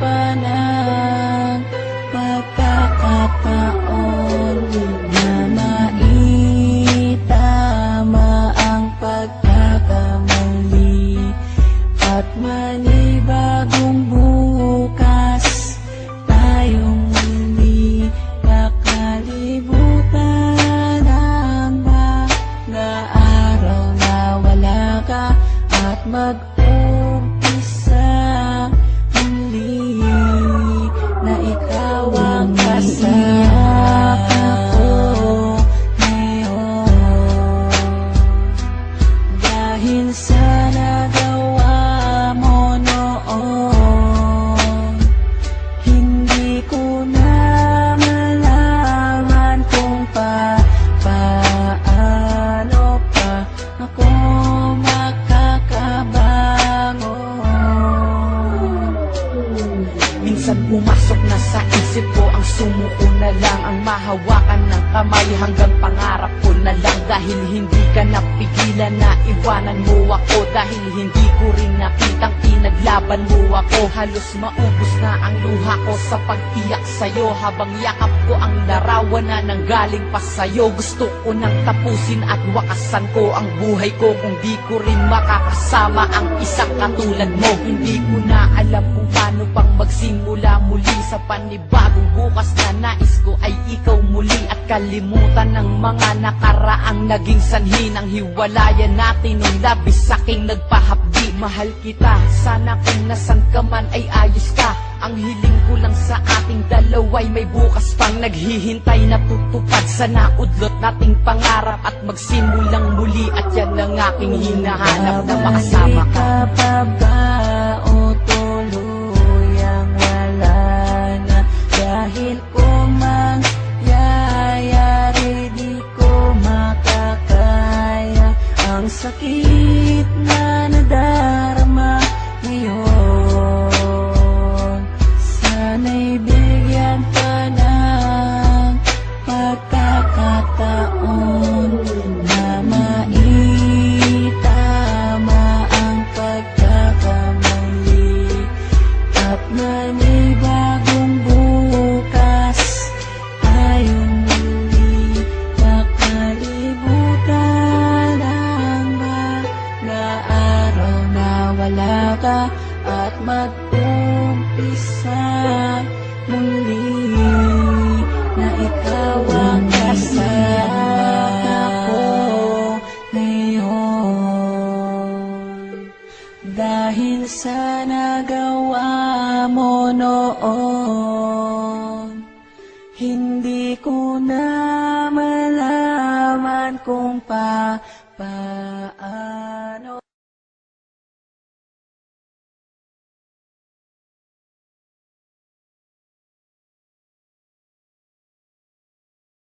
pa ng pagkakataon na maitama ang pagkakamali at manibagong bukas tayong muli makalimutan ang mga araw na wala ka at mag-umpisa muli na ikaw ang kasama ko ngayon. Dahil sa nagawa mo noon, hindi ko na malaman kung paano pa ako makakabangon. Minsan pumasok na sa isip ko ang sumuko na lang, ang mahawakan ng kamay hanggang pangarap ko na lang. Dahil hindi ka napigilan na iwanan mo ako, dahil hindi ko rin nakitang pinaglaban mo ako. Halos maubos na ang luha ko sa pag-iyak sa'yo, habang yakap ko ang larawan na nanggaling pa sa'yo. Gusto ko nang tapusin at wakasan ko ang buhay ko kung di ko rin makakasama ang isang katulad mo. Hindi ko na alam kung paano pang magsimula muli sa panibagong bukas na nais ko ay ikaw muli, at kalimutan ng mga nakaraang naging sanhi ng hiwalayan natin nung labis saking nagpahapdi. Mahal kita, sana kung nasan ka man ay ayos ka. Ang hiling ko lang sa ating dalawa'y may bukas pang naghihintay na tutupad. Sana udlot nating pangarap at magsimulang muli, at yan ang aking hinahanap na makasama ka. Pa ba o tuluyang wala na? Dahil kung mangyayari di ko makakaya ang sakit na nadarama ngayon. Sana'y bigyan ka ng pagkakataon na maitama ang pagkakamali at manibagong bukas tayong muli makalimutan ang mga araw na wala ka at mag-umpisa muli na ikaw ang kasama ko ngayon. Dahil sa nagawa mo noon, hindi ko na malaman kung paano